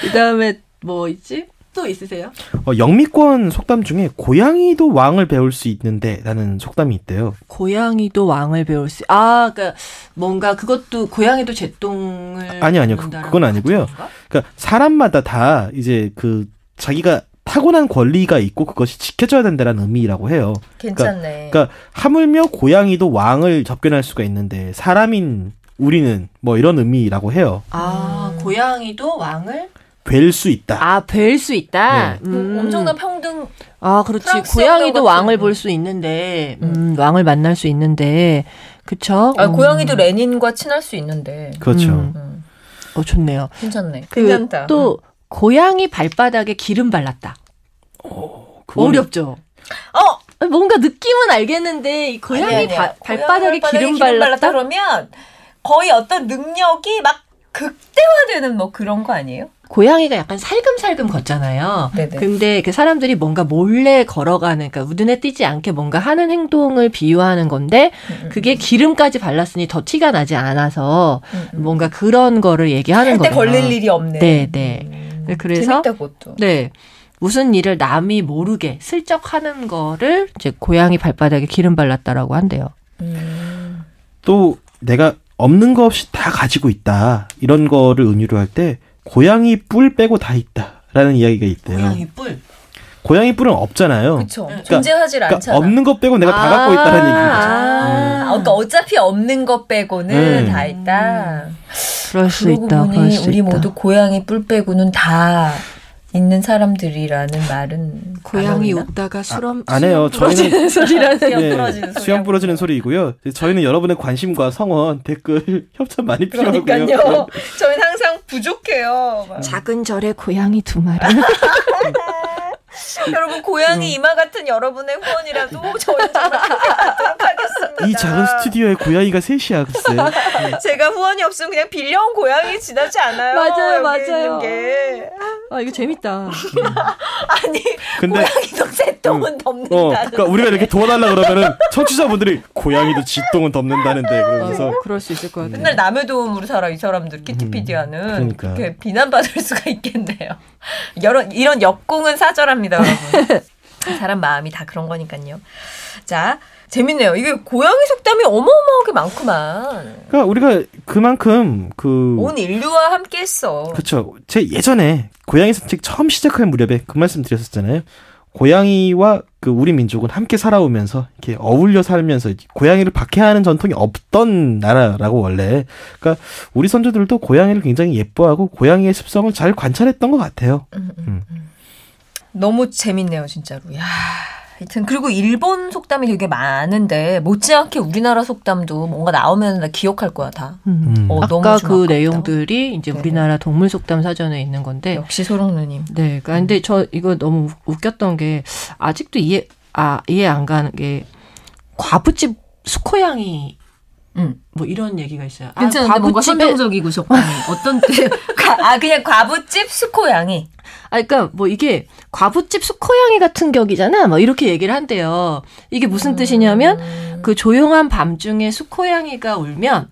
그다음에 뭐 있지? 또 있으세요? 영미권 속담 중에 고양이도 왕을 배울 수 있는데 라는 속담이 있대요. 고양이도 왕을 배울 수. 그러니까 뭔가 그것도 고양이도 제똥을 아니요. 그건 아니고요. 그러니까 사람마다 다 이제 그 자기가 타고난 권리가 있고 그것이 지켜져야 된다는 의미라고 해요. 괜찮네. 그러니까 하물며 고양이도 왕을 접견할 수가 있는데 사람인 우리는 뭐 이런 의미라고 해요. 고양이도 왕을 뵐 수 있다. 뵐 수 있다. 네. 엄청난 평등. 그렇지. 고양이도 왕을 볼 수 있는데, 왕을 만날 수 있는데, 그쵸? 고양이도 레닌과 친할 수 있는데. 그렇죠. 좋네요. 괜찮네. 괜찮다. 또 고양이 발바닥에 기름 발랐다. 어렵죠. 뭔가 느낌은 알겠는데 이 고양이 발바닥에 기름 발랐다 그러면 거의 어떤 능력이 막 극대화되는 뭐 그런 거 아니에요? 고양이가 약간 살금살금 걷잖아요. 네네. 근데 그 사람들이 뭔가 몰래 걸어가는, 그러니까 눈에 띄지 않게 뭔가 하는 행동을 비유하는 건데 그게 기름까지 발랐으니 더 티가 나지 않아서 뭔가 그런 거를 얘기하는 거예요. 할 때 걸릴 일이 없네. 네. 그래서 재밌다 그것도. 네. 무슨 일을 남이 모르게 슬쩍 하는 거를 이제 고양이 발바닥에 기름 발랐다라고 한대요. 또 내가 없는 거 없이 다 가지고 있다. 이런 거를 은유로 할 때 고양이 뿔 빼고 다 있다라는 이야기가 있대요. 고양이 뿔? 고양이 뿔은 없잖아요. 그렇죠. 존재하질 않잖아. 없는 것 빼고 내가 다 갖고 있다는 얘기죠. 그러니까 어차피 없는 것 빼고는 다 있다. 그럴 수 있다. 우리 모두 고양이 뿔 빼고는 다 있는 사람들이라는 말은 고양이 웃다가 안 해요. 저희는 소리라는 수염 부러지는 소리이고요. 저희는 여러분의 관심과 성원, 댓글, 협찬 많이 필요하고요. 그러니까요. 저희는 항상 부족해요. 작은 절에 고양이 2마리. 여러분 고양이 이마 같은 여러분의 후원이라도 저희는 정말 하도록 하겠습니다. 이 작은 스튜디오에 고양이가 셋이야 글쎄. 제가 후원이 없으면 그냥 빌려온 고양이 지나지 않아요. 맞아요. 이거 재밌다. 아니 근데 고양이도 제 똥은 덮는다는. 그러니까 우리가 이렇게 도와달라 그러면은 청취자분들이 고양이도 지 똥은 덮는다는데 그러면서 그럴 수 있을 것 같아요. 맨날 남의 도움으로 살아 이 사람들 키티피디아는. 그러니까. 그렇게 비난받을 수가 있겠네요. 이런 역공은 사절합니다. 여러분. 사람 마음이 다 그런 거니까요. 자, 재밌네요. 이게 고양이 속담이 어마어마하게 많구만. 그러니까 우리가 그만큼 온 인류와 함께했어. 그렇죠. 제 예전에 고양이 산책 처음 시작할 무렵에 그 말씀 드렸었잖아요. 고양이와 우리 민족은 함께 살아오면서 이렇게 어울려 살면서 고양이를 박해하는 전통이 없던 나라라고 원래. 그러니까 우리 선조들도 고양이를 굉장히 예뻐하고 고양이의 습성을 잘 관찰했던 것 같아요. 너무 재밌네요, 진짜로. 야, 하여튼 그리고 일본 속담이 되게 많은데 못지않게 우리나라 속담도 뭔가 나오면 나 기억할 거야 다. 아까 너무 그 아깝다. 내용들이 이제 우리나라 동물 속담 사전에 있는 건데. 역시 소롱누님. 네, 근데 저 이거 너무 웃겼던 게 아직도 이해 안 가는 게 과부집 수코양이. 뭐 이런 얘기가 있어요. 괜찮은데 뭔가 서평적이고 적당히 어떤 때 그냥 과부집 수코양이. 그러니까 뭐 이게 과부집 수코양이 같은 격이잖아. 뭐 이렇게 얘기를 한대요. 이게 무슨 뜻이냐면 그 조용한 밤중에 수코양이가 울면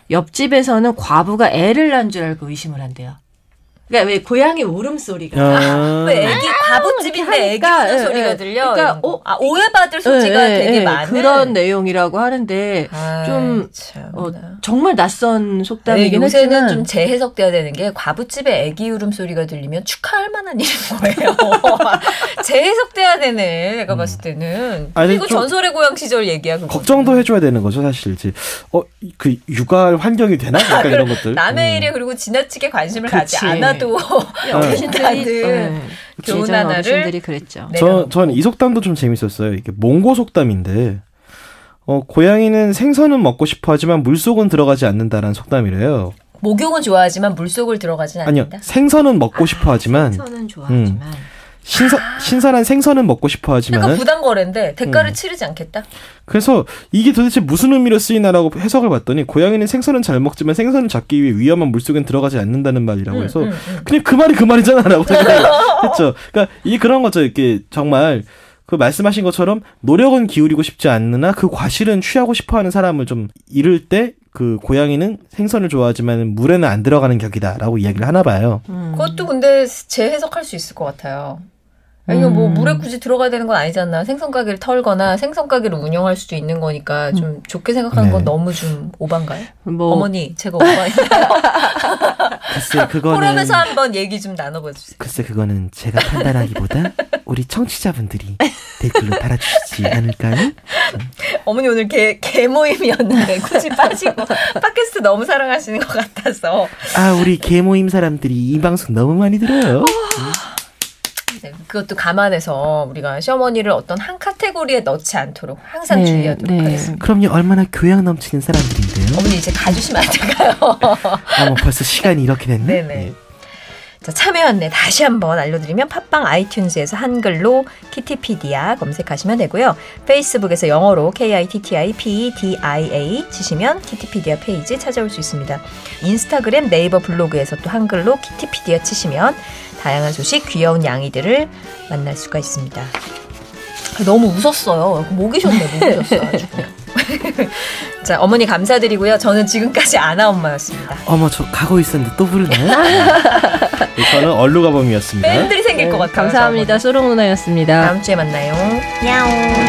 옆집에서는 과부가 애를 낳은 줄 알고 의심을 한대요. 그러니까 왜 고양이 울음소리가 왜 애기 과부집인데 애기 우는 소리가 들려. 그러니까 오해받을 소지가 되게 많은 그런 내용이라고 하는데 좀 정말 낯선 속담이긴 요새는 하지만 좀 재해석돼야 되는 게 과부집에 애기 울음소리가 들리면 축하할 만한 일인 거예요. 재해석돼야 되네. 내가 봤을 때는. 그리고 전설의 고향 시절 얘기야. 그거는. 걱정도 해줘야 되는 거죠 사실. 이제 그 육아 환경이 되나? 약간 이런 것들. 남의 일에 그리고 지나치게 관심을 갖지 않아도 어르신들 교훈 하나를 어르신들이 그랬죠. 전 이 속담도 좀 재밌었어요. 이게 몽고 속담인데 고양이는 생선은 먹고 싶어 하지만 물속은 들어가지 않는다라는 속담이래요. 목욕은 좋아하지만 물속을 들어가진 않는다. 아니요. 생선은 먹고 싶어 하지만 생선은 좋아하지만 신선한 생선은 먹고 싶어 하지만 그러니까 부당 거래인데 대가를 치르지 않겠다. 그래서 이게 도대체 무슨 의미로 쓰이나라고 해석을 봤더니 고양이는 생선은 잘 먹지만 생선을 잡기 위해 위험한 물속엔 들어가지 않는다는 말이라고 해서 그냥 그 말이 그 말이잖아라고 생각했죠. 그러니까 이게 그런 거죠. 이렇게 정말 그 말씀하신 것처럼 노력은 기울이고 싶지 않으나 그 과실은 취하고 싶어하는 사람을 좀 이를 때 그 고양이는 생선을 좋아하지만 물에는 안 들어가는 격이다라고 이야기를 하나 봐요. 그것도 근데 재해석할 수 있을 것 같아요. 아니, 뭐, 물에 굳이 들어가야 되는 건 아니잖아. 생선 가게를 털거나 생선 가게를 운영할 수도 있는 거니까 좀 좋게 생각하는 건 너무 좀 오반가요? 뭐. 어머니, 제가 오바했나요? 글쎄, 그거는. 포럼에서 한번 얘기 좀 나눠봐주세요. 글쎄, 그거는 제가 판단하기보다 우리 청취자분들이 댓글로 달아주시지 않을까요? 어머니 오늘 개 모임이었는데 굳이 빠지고 팟캐스트 너무 사랑하시는 것 같아서. 아, 우리 개 모임 사람들이 이 방송 너무 많이 들어요. 네, 그것도 감안해서 우리가 시어머니를 어떤 한 카테고리에 넣지 않도록 항상 주의하도록 하겠습니다. 그럼요. 얼마나 교양 넘치는 사람들인데요. 어머니 이제 가주시면 안 될까요? 어머, 벌써 시간이 이렇게 됐네. 네네. 네. 자, 참여 안내 다시 한번 알려드리면 팟빵 아이튠즈에서 한글로 키티피디아 검색하시면 되고요. 페이스북에서 영어로 KITTIPEDIA 치시면 키티피디아 페이지 찾아올 수 있습니다. 인스타그램 네이버 블로그에서 또 한글로 키티피디아 치시면 다양한 소식, 귀여운 양이들을 만날 수가 있습니다. 너무 웃었어요. 목이 좋네, 아주. 자, 어머니 감사드리고요. 저는 지금까지 아나 엄마였습니다. 어머, 저 가고 있었는데 또 부르나요? 저는 얼루가범이었습니다. 팬들이 생길 것 같아요. 감사합니다. 소롱 누나였습니다. 다음 주에 만나요. 야옹.